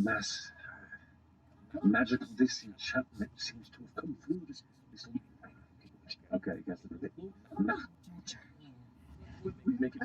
mass magical disenchantment seems to have come through this. Okay, I guess we make it.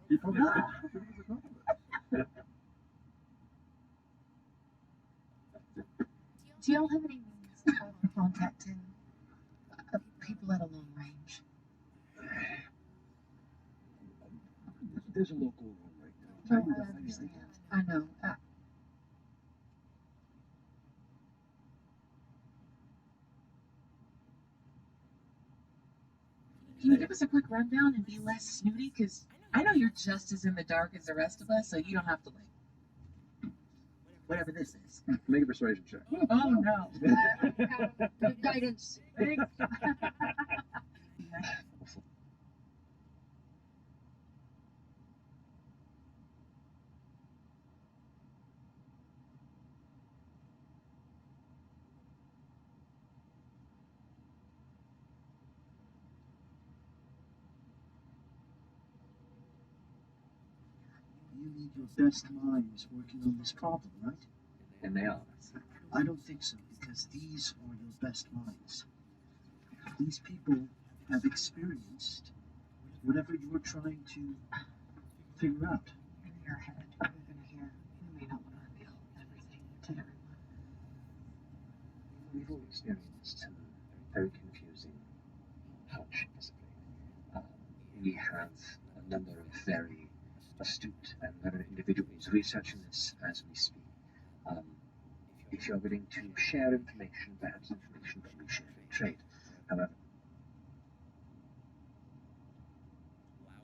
You probably Do y'all have any means of contacting people at a long range? There's a local one right No, now. I understand. I know. Can you give us a quick rundown and be less snooty? Because I know you're just as in the dark as the rest of us, so you don't have to, like, whatever this is. Make a persuasion check. Oh, no. Guidance. You need your best minds working on this problem, right? And they are. I don't think so, because these are your best minds. These people have experienced whatever you're trying to figure out. In your head, you're going to hear, you may not want to reveal everything to everyone. We've all experienced some very confusing hardships. We have a number of very astute and learned individuals researching this as we speak. If you're willing to share information, perhaps information can be shared in trade. However,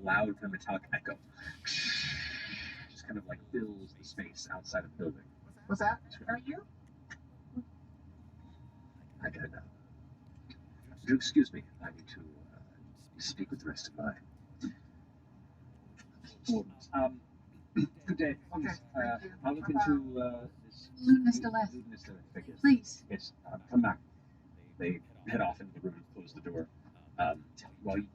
loud kind of metallic echo just kind of like fills the space outside of the building. What's that? Are you? I don't know. Would you excuse me? I need to speak with the rest of my wardens. Good day. Okay, thank you. I'll look into this. Lunas Deleth. Lunas Deleth figure. Please. Yes, come back. They head off into the room and close the door. While you...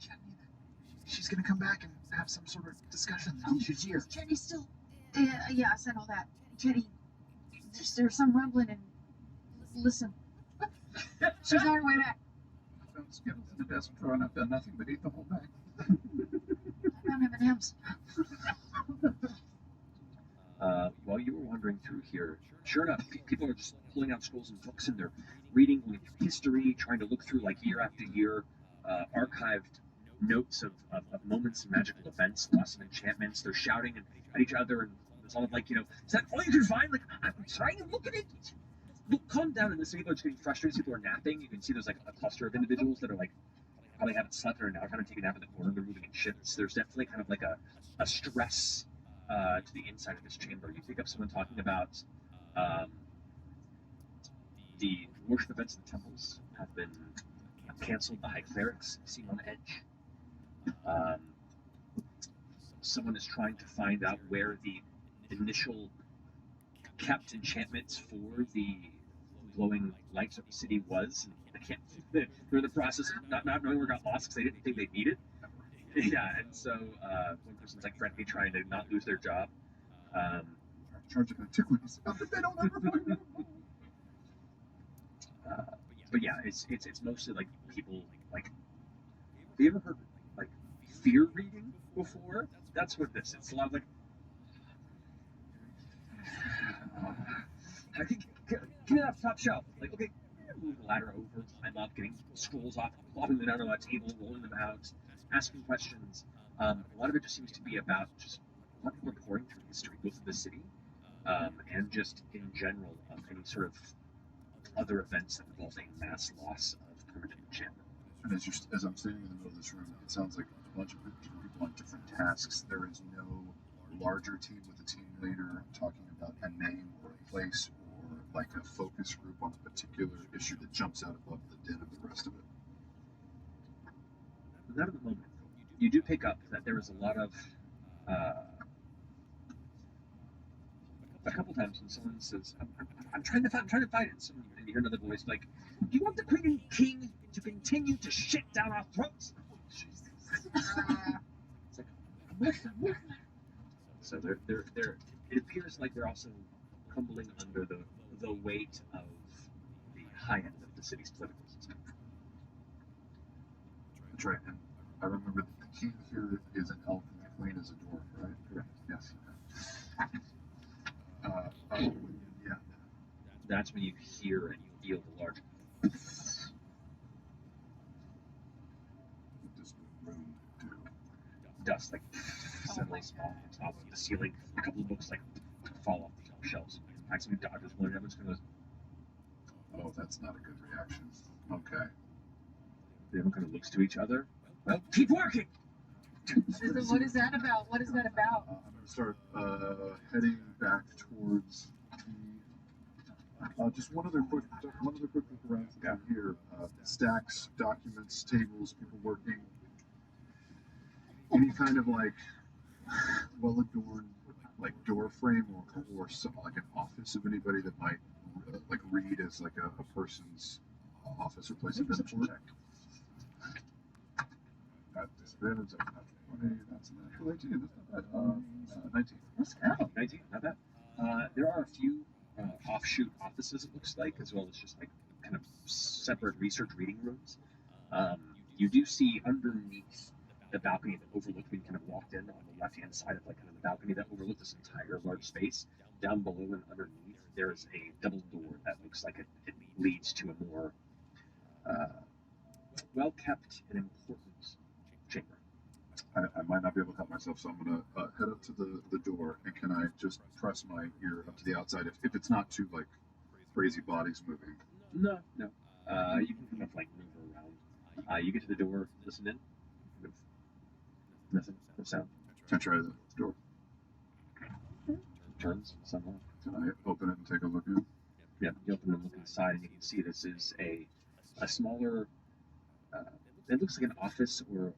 She's gonna come back and have some sort of discussion. She's here. Jenny's still. Yeah, I said all that. Jenny, there's there's some rumbling and listen. She's on her way back. I found Skittles in the desk drawer and I've done nothing but eat the whole bag. I found M&M's. While you were wandering through here, sure enough, people are just pulling out scrolls and books and they're reading like history, trying to look through like year after year, archived notes of moments and magical events, lots of enchantments. They're shouting at each other and it's all like, is that all you can find? Like, I'm trying to look at it. Look, calm down. And this people are just getting frustrated. People are napping. You can see there's like a cluster of individuals that are like probably haven't slept or are now trying to take a nap in the corner. They're moving in shifts. There's definitely kind of like a stress to the inside of this chamber. You pick up someone talking about the worship events in the temples have been canceled. The high clerics seem on edge. Someone is trying to find out where the initial kept enchantments for the glowing lights of the city was. They can't. They're in the process of not knowing where it got lost because they didn't think they needed. Yeah, and so one person's like frantically trying to not lose their job. Charge of antiquities. They don't ever find out. But yeah, it's mostly like people like. Have you ever heard like fear reading before? That's what this is. It's a lot of like. I think get it off the top shelf. Like, okay, move the ladder over, climb up, getting scrolls off, plopping them down on a table, rolling them out, asking questions. A lot of it just seems to be about just a lot of people are pouring through history, both of the city and just in general of any sort of other events that involve a mass loss of permanent enchantment. And as I'm standing in the middle of this room, it sounds like a bunch of different people on different tasks. There is no larger team with a team leader talking about a name or a place or like a focus group on a particular issue that jumps out above the din of the rest of it. Not at the moment. You do pick up that there is a lot of a couple times when someone says, I'm trying to find it. And you hear another voice like, do you want the queen and king to continue to shit down our throats? It's like, so they're it appears like they're also crumbling under the weight of the high end of the city's political system. That's right. And I remember that the king here is an elf and the queen is a dwarf, right? Correct. Yes. Yeah. That's when you hear and feel the large What does the room do? dust like settling small on top of the ceiling. A couple of books like fall off the top shelves. Actually, dodges one, and everyone's going to Oh, that's not a good reaction. Okay. everyone kind of looks to each other. Well, keep working. What is that about? What is that about? I'm going to start heading back towards the. Just one other quick look around here. Stacks, documents, tables, people working. Any kind of like well adorned like door frame or some, like an office of anybody that might like read as like a person's office or place of import. At disadvantage, I have 20. That's a natural 18. That's not bad. 19. Let's go. 19, not bad. There are a few offshoot offices, it looks like, as well as just like kind of separate research reading rooms. You do see underneath the balcony that overlooked when you kind of walked in on the left hand side of like kind of the balcony that overlooked this entire large space. Down below and underneath, there is a double door that looks like it leads to a more well kept and important chamber. I might not be able to help myself, so I'm going to head up to the door, and can I just press my ear up to the outside if it's not too, like, crazy bodies moving? No. You can kind of like move around. You get to the door, listen in. Nothing, no sound. Can I try the door? Turns somewhat. Can I open it and take a look in? Yeah, you open and look inside, and you can see this is a smaller. It looks like an office or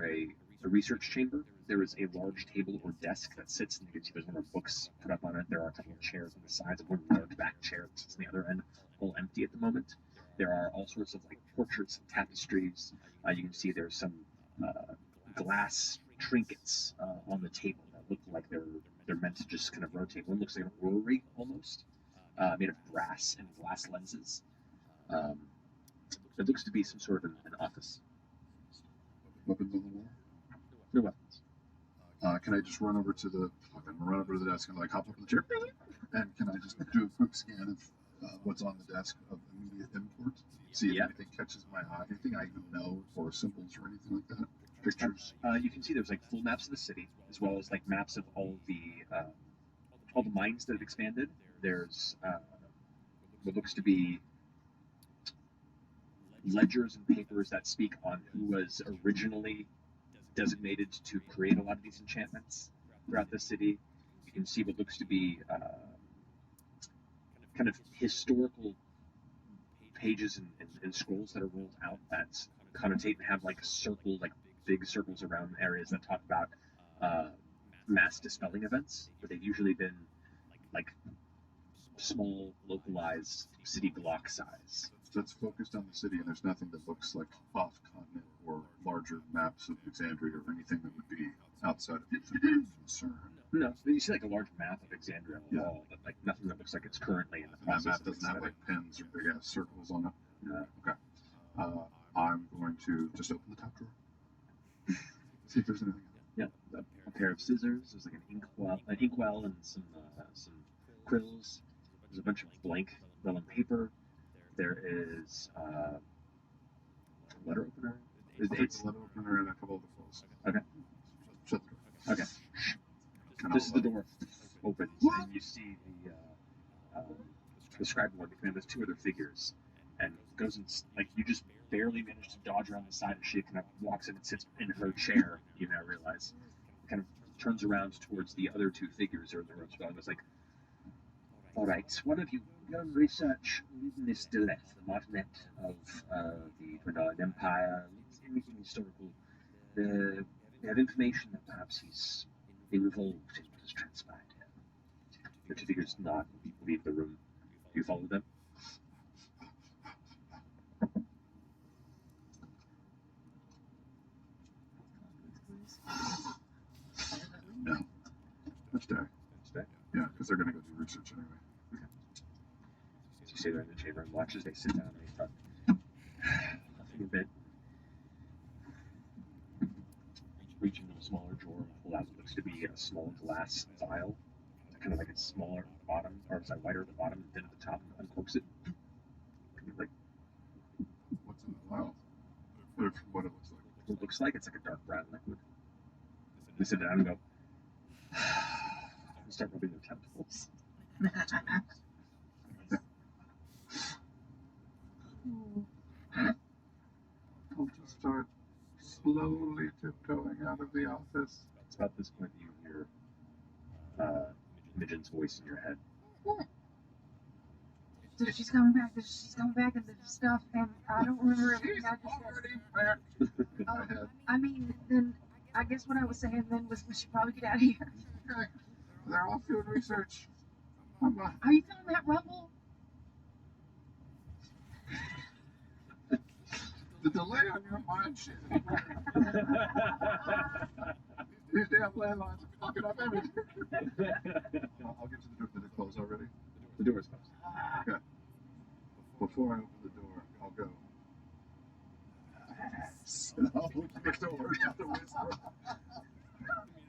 a research chamber. There is a large table or desk that sits, and you can see there's one of books put up on it. There are a couple of chairs on the sides, one large back chair that sits on the other end, all empty at the moment. There are all sorts of like portraits and tapestries. You can see there's some glass trinkets on the table that look like they're meant to just kind of rotate. One looks like an orrery almost. made of brass and glass lenses. Um, it looks to be some sort of an office. Weapons on the wall. No weapons. Can I just run over to the desk and like hop up in the chair? And can I just do a quick scan of what's on the desk of immediate import? See if Yeah. anything catches my eye, anything I even know, or symbols or anything like that. Pictures. You can see there's like full maps of the city, as well as like maps of all the mines that have expanded. There's what looks to be ledgers and papers that speak on who was originally designated to create a lot of these enchantments throughout the city. You can see what looks to be kind of historical pages and scrolls that are rolled out that connotate and have like big circles around areas that talk about mass dispelling events, but they've usually been like small, localized city block size. That's focused on the city, and there's nothing that looks like off-continent or larger maps of Exandria or anything that would be outside of your concern. No, you see like a large map of Exandria on the Yeah. wall, but like nothing that looks like it's currently in the And that process map of doesn't have expanding. like pins or big ass circles on it. No. I'm going to just open the top drawer. See if there's anything. Yeah, a pair of scissors. There's like an inkwell, and some quills. There's a bunch of blank vellum paper. There is a letter opener. I'll take the letter opener and a couple of the clothes. Okay. Shut the door. Okay. And This is I'll, the door opens, and you see the scribe board. There's two other figures, and goes and like you just barely manage to dodge around the side, and she kind of walks in and sits in her chair. You now realize, kind of turns around towards the other two figures who are in the room as well, and goes like, "All right, one of you go and research this Deleth, the martinet of the Dwendalian Empire, anything historical. They have information that perhaps he's involved in what has transpired here." The two figures nod and leave the room. Do you follow them? no. Let's stay. Stay. Yeah, because they're going to go do research anyway. So you stay there in the chamber and watch as they sit down and they start huffing a bit. Reach into a smaller drawer and pull out what looks to be a small glass vial. Kind of like it's smaller at the bottom, or sorry, wider at the bottom and thin at the top, and uncorks it. Kind of like What's in the vial? What it looks like. what it looks like. It's like a dark brown liquid. They sit down and go, and start rubbing their temples. I'll just start slowly tiptoeing out of the office. It's about this point that you hear Midgen's voice in your head. So she's coming back. She's coming back and the stuff, and I don't remember everything I just said. I had, I mean, then I guess what I was saying then was we should probably get out of here. they're all doing research. I'm not. Are you feeling that rumble? The delay on your mind shit. These damn landlines are fucking up everything. I'll get to the door. Did it close already? The door is closed. Okay. Before I open the door, I'll go. And I'll open the door just to whisper.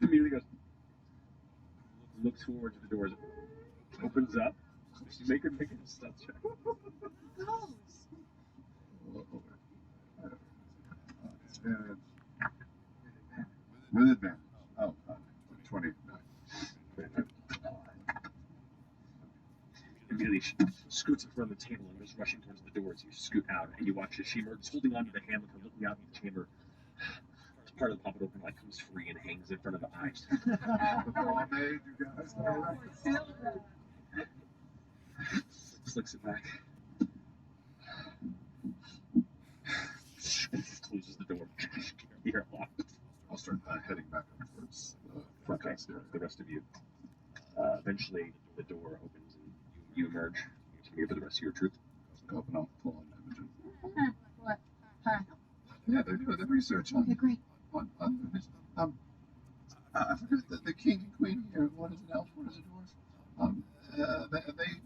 Immediately goes, looks forward to the doors, opens up. Make a stealth check. Close. And with advantage. Oh, 29. Immediately she scoots in front of the table and goes rushing towards the doors. You scoot out and you watch as she emerges, holding onto the hammock and looking out at the chamber. Part of the poppet open like comes free and hangs in front of the eyes. The pomade, you guys. Slicks it back. Closes the door. You hear it locked. I'll start heading back up towards the front Okay, desk area. the rest of you. Eventually, the door opens and you emerge. You can hear the rest of your troop. Go up and I'll pull on Imogen. What? Hi. Yeah, they're doing the research on Okay, great. I forgot that the king and queen here. One is an elf, one is a dwarf.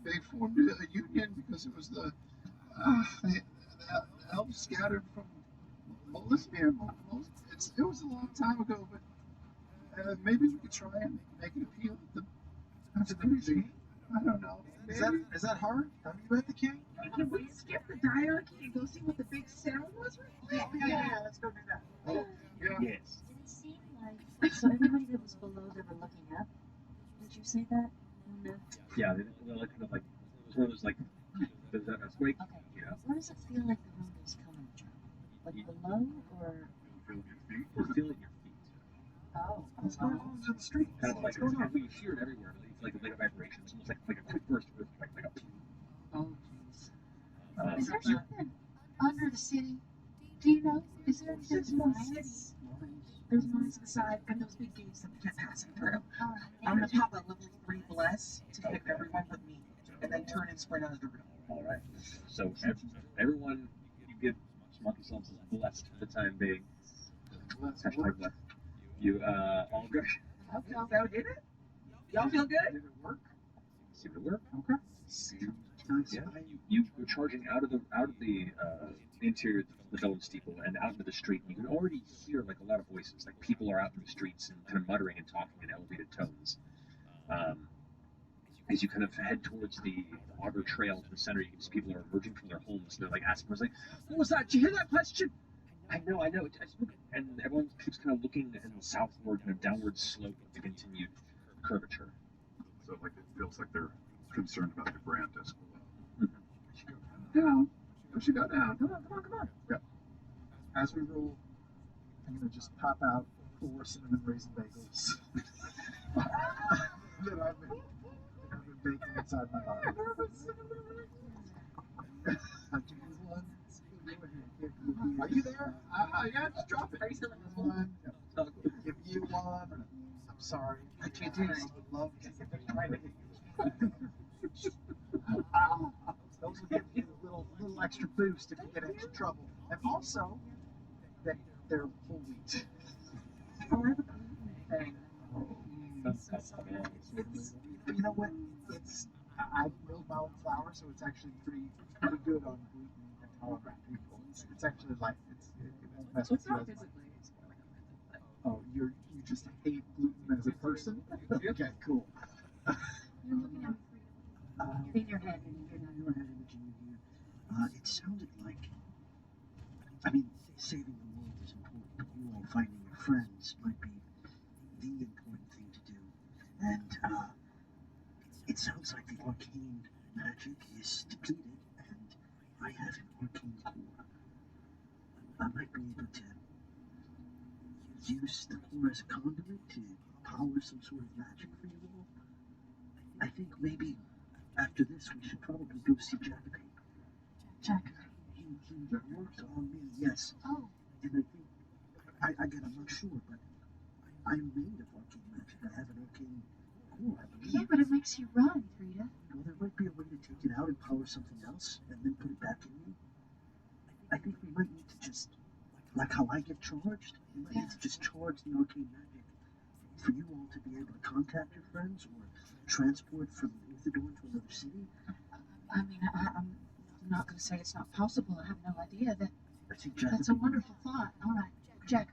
they formed a union because it was the elves scattered from Molismere. It was a long time ago, but maybe we could try and make an appeal to the king. I don't know. Is that hard? Have you met the king? Can we skip the diarchy and go see what the big sound was? Yeah, let's go do that. Yeah. Yes. Did it seem like so everybody that was below they were looking up? Did you say that? No. Yeah, they're like kind of like it was one of those like there's an earthquake. Okay. You know, Where does it feel like the wind is coming from? Like below or? Feel your feet. you feel it in your feet. Oh. What's going on in the street? Kind of like What's going on? you hear it everywhere. It's like a vibration. It's almost like a quick burst of earthquake, like a. Oh, jeez. Is there something under the city? Do you know? Is there There's mines. There's mines inside and those big gates that we kept passing through. I'm gonna pop a level 3 bless to hit everyone but me, and then turn and sprint out of the room. All right. So everyone, you get mark yourselves as blessed for the time being. Hashtag blessed. You all good? Okay, so did it? Y'all feel good? Did it work? See if it work. Okay. Yeah. You're charging out of the interior of the dome steeple and out into the street. You can already hear like a lot of voices, like people are out in the streets and kind of muttering and talking in elevated tones. As you kind of head towards the Auger Trail to the center, you can see people are emerging from their homes. And they're like asking, like, "What was that? Did you hear that question?" I know. And everyone keeps kind of looking in the southward, kind of downward slope of the continued curvature. So like it feels like they're concerned about the Grand Escalade. Down. We should go down. Come on. Yeah. As we roll, I'm gonna just pop out 4 cinnamon raisin bagels that I've been baking inside my body. I'll give you one. Are you there? Yeah, just drop it. Are you still in the phone? One. Give you one. I'm sorry. I can't taste. I would love to. Those will give you a little extra boost if you get into trouble. And also, that they're whole wheat. Oh, I have a gluten thing. It's, you know what? I milled my own flour, so it's actually pretty good on gluten intolerant people. It's actually like it won't mess with It's you not as much. physically. It's more like a mental thing. Oh, you just hate gluten as a person? Okay, cool. You're looking at me in your head. In your head, imaging you here. It sounded like, saving the world is important, but you all finding your friends might be the important thing to do. And it sounds like the arcane magic is depleted, and I have an arcane core. I might be able to use the core as a conduit to power some sort of magic for you all. I think maybe after this we should probably go see Jacoby. Jack. He worked on me, yes. Oh, And I think, again, I'm not sure, but I'm made of arcane magic. I have an arcane core, I believe. yeah, but it makes you run, Frida. Well, there might be a way to take it out and power something else, and then put it back in me. I think we might need to just, like how I get charged, we might need to just charge the arcane magic for you all to be able to contact your friends or transport from Orthador to another city. I mean, I'm not going to say it's not possible. I have no idea. I think That's a wonderful thought. All right, Jack.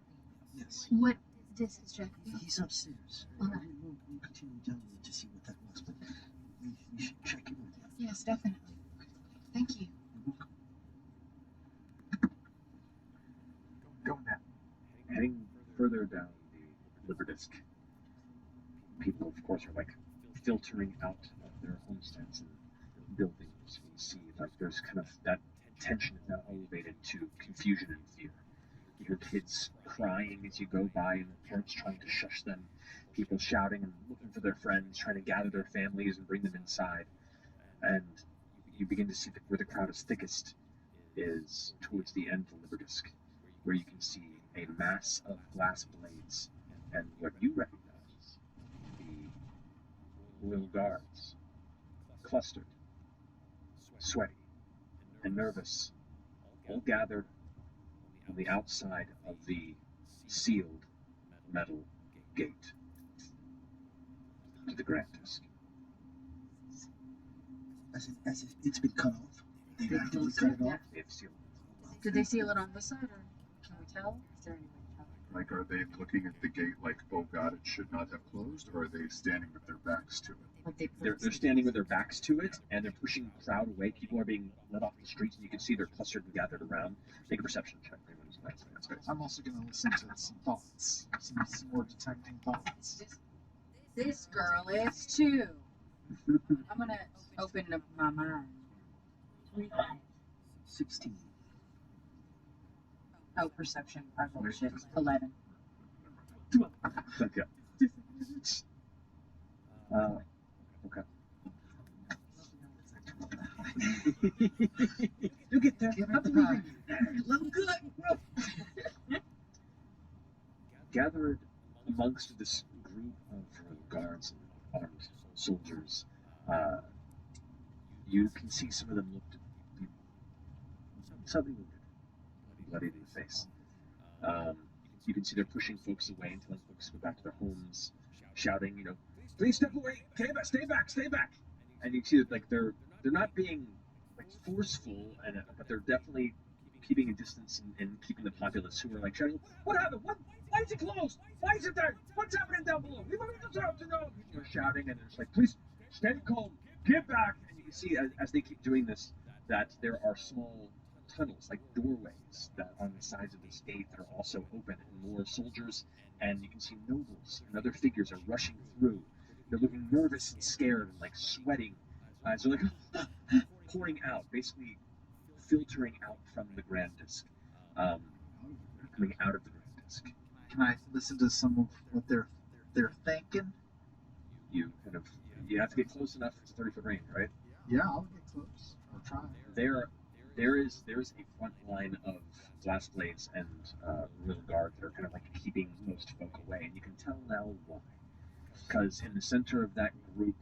Yes. What distance, Jack? He's upstairs. All right. We'll continue downward to see what that was, but we should check in with you. Yes, definitely. Thank you. You're welcome. Going down. Heading further down the Liverdisk, people, of course, are like filtering out of their homesteads and buildings. We see like there's kind of that tension is now elevated to confusion and fear. You hear kids crying as you go by, and parents trying to shush them. People shouting and looking for their friends, trying to gather their families and bring them inside. And you begin to see that where the crowd is thickest is towards the end of Liverdisk, where you can see a mass of glass blades and what you recognize the royal guards, clustered, sweaty, and nervous, all gathered on the outside of the sealed metal gate to the Grand Disk. As if it's been cut off. They've actively cut it off. They've sealed Did they seal it on this side, or can we tell? Is there any way to tell? Like, are they looking at the gate like, oh god, it should not have closed, or are they standing with their backs to it? Like they they're standing with their backs to it, and they're pushing the crowd away. People are being led off the streets, and you can see they're clustered and gathered around. Make a perception check. I'm also going to listen to some thoughts, some more detecting thoughts. This girl is too. I'm gonna open up my mind. 16. Oh, perception. I bullshit. 11. Okay. Okay. You get there. Give it time. Look good. Gathered amongst this group of guards and armed soldiers, you can see some of them look to be suddenly wounded, bloody in the face. You can see they're pushing folks away and telling folks to go back to their homes, shouting, please step away, stay back. And you see that like they're not being like forceful, but they're definitely keeping a distance and keeping the populace who are like shouting, "What happened? Why is it closed? Why is it there? What's happening down below? We want to know." Shouting, and it's like, "Please stay calm, get back." And you can see as they keep doing this that there are small tunnels, like doorways, that on the sides of this gate that are also open, and more soldiers, and you can see nobles and other figures are rushing through. They're looking nervous and scared and like sweating. So like pouring out, basically filtering out from the Grand Disc, coming out of the Grand Disc. Can I listen to some of what they're thinking? You have to get close enough. It's a 30-foot range, right? Yeah, I'll get close. I'll try. There is a front line of glass blades and royal guard that are kind of like keeping most folk away, and you can tell now why. Because in the center of that group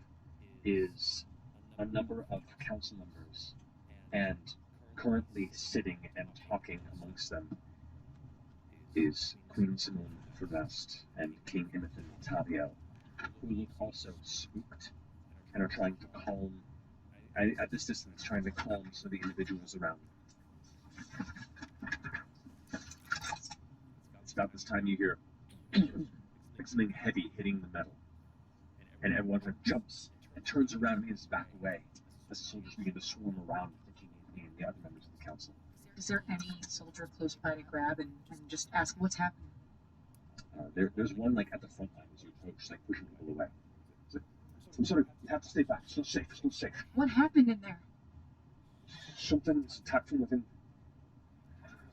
is a number of council members, and currently sitting and talking amongst them is Queen Simone Vervest and King Imothin Taviel, who look also spooked and are trying to calm, at this distance, trying to calm some of the individuals around them. It's about this time you hear like something heavy hitting the metal, and everyone kind of jumps and turns around and begins to back away as the soldiers begin to swarm around the king and the other members of the council. Is there any soldier close by to grab and just ask what's happening? There's one like at the front line as you approach, like pushing people away. Like, I'm sorry, you have to stay back. It's not safe. It's not safe. What happened in there? Something's attacked from within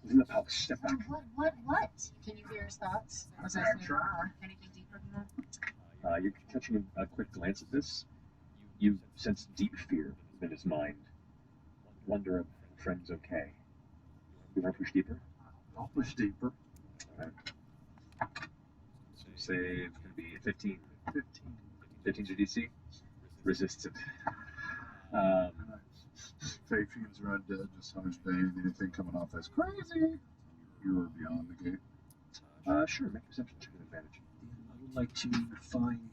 the palace. Step back. What? Can you hear his thoughts? Was that anything deeper than that? You're catching a quick glance at this. You sense deep fear in his mind. Wonder if the friend's okay. You want to push deeper? I'll push deeper. Alright. So save is going to be 15. 15. 15's your DC. Resisted. Fafian's red dead, just Hunter's Bane, anything coming off as crazy. You're beyond the gate. Sure, make a perception check with advantage. I would like to find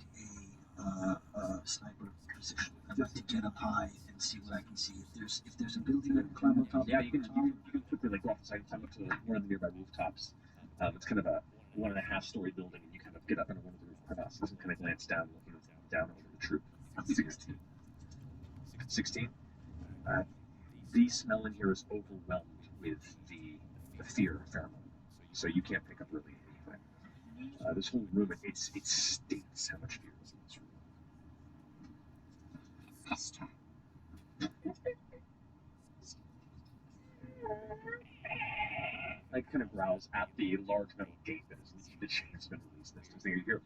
a sniper position. I'd like to get up high and see what I can see. If there's a building I can climb on top Yeah, of. you can quickly like go off the side and climb up to one of the nearby rooftops. It's kind of a 1.5-story building, and you kind of get up into one of the roof crevasses and kind of glance down, looking down over the troop. 16. 16. The smell in here is overwhelmed with the fear pheromone, so you can't pick up really anything. This whole room, it stinks how much fear is in this room. Like kind of growls at the large metal gate that is the chain's been released. Next thing you hear,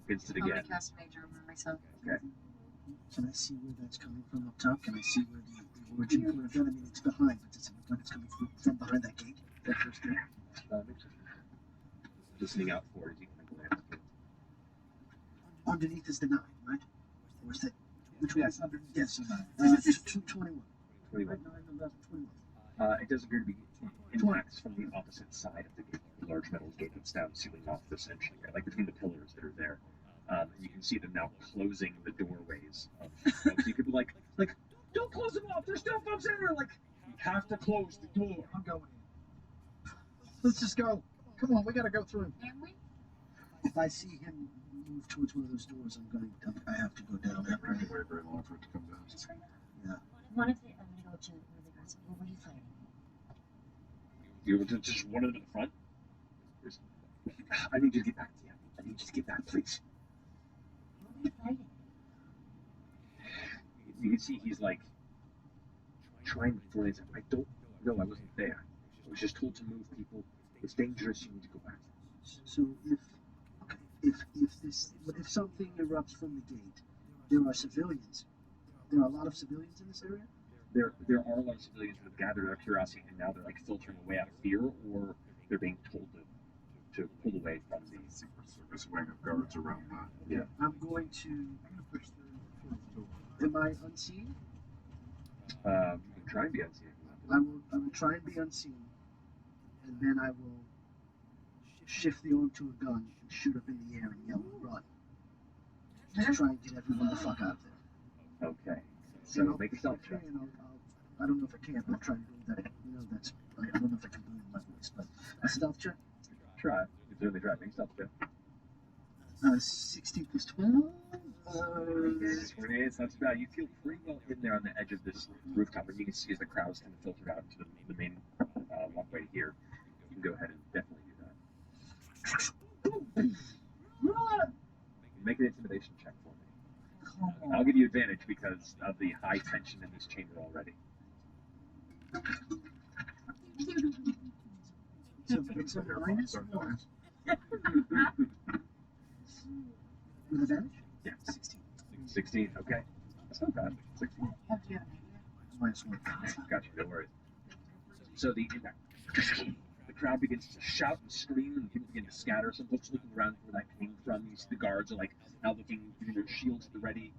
against it I'm again. gonna cast Mage Armor myself. Okay. Can I see where that's coming from up top? Can I see where the origin point of that? I mean, it's behind, but does it look like it's coming from behind that gate? That first gate? Listening out for it, you can glance. Underneath is the 9, right? Or is that which one? Yes, underneath Yes. is the 9. 21. 21. Right, 9, 11, 21. It does appear to be intact from the opposite side of the gate. The large metal gate that's down, sealing off essentially, right? Like between the pillars that are there. And you can see them now closing the doorways. So you could be like, don't close them off. There's still folks in there. Like, you have to close the door. I'm going in. Let's just go. Come on, we gotta go through. Can we? If I see him move towards one of those doors, I have to go down that way. Wait very long for it to come down. One of the, I'm gonna go to one of the guards. What were you fighting? You were just one of them in the front. I need you to get back to you. I need you to get back, please. What were you fighting? You can see he's like trying to throw his. I don't know. I wasn't there. I was just told to move people. It's dangerous. You need to go back. So if something erupts from the gate, there are civilians. There are a lot of civilians in this area. There are a lot of civilians that have gathered out of curiosity, and now they're like filtering away out of fear, or they're being told to pull away from the Secret Service wing of guards around that. Yeah. I'm going to. I'm gonna push through the door. Am I unseen? You can try and be unseen. I will try and be unseen, and then I will shift the arm to a gun and shoot up in the air and yell "run" to try and get everyone the fuck out of there. Okay. So make a stealth check. I don't know if I can, but I'm trying to do that. That's. I don't know if I can do it in my voice, but a stealth check. Try. You can certainly try. Make a stealth check. 16 plus 12. 28. It's not too bad. You feel pretty well in there on the edge of this rooftop, and you can see as the crowd's kind of filtered out to the main walkway here. You can go ahead and definitely do that. Make an intimidation check for me. I'll give you advantage because of the high tension in this chamber already. So it's a minus So, 1 with advantage. Yeah. 16. 16. Okay. That's not bad. 16. Have you have an idea? Minus 1. Gotcha. Don't worry. So the crowd begins to shout and scream, and people begin to scatter. Some folks looking around where that came from. You see the guards are like now looking, getting their shields at the ready.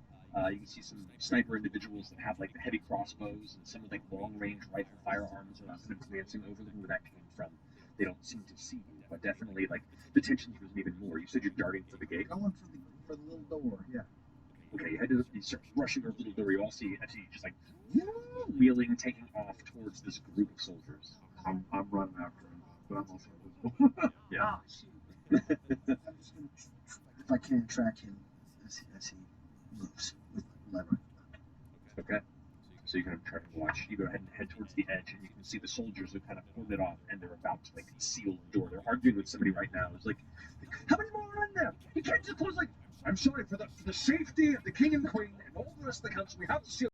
You can see some sniper individuals that have like the heavy crossbows, and some with like long-range rifle firearms are kind of glancing over looking where that came from. They don't seem to see you, but definitely like the tension here was even more. You said you're darting for the gate. Going for the little door. Yeah. Okay, you start rushing over the little door. You all see just like wheeling, taking off towards this group of soldiers. I'm running after him, but I'm also invisible. Yeah. Oh, shoot. I'm just gonna, if I can, track him as he moves with lever. Okay. So you kind of try to watch. You go ahead and head towards the edge, and you can see the soldiers have kind of pulled it off, and they're about to like seal the door. They're arguing with somebody right now. It's like, how many more are in there? You can't just close. Like, I'm sorry for the safety of the king and queen and all the rest of the council. We have to seal.